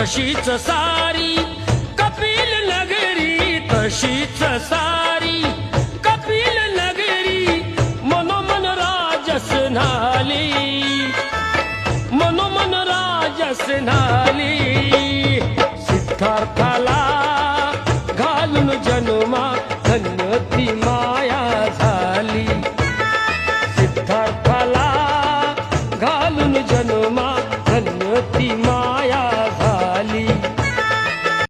तशीच सारी कपिल नगरी, तशीच सारी कपिल नगरी, मनोमन राजस न्हाली, मनोमन राजस न्हाली. सिद्धार्थाला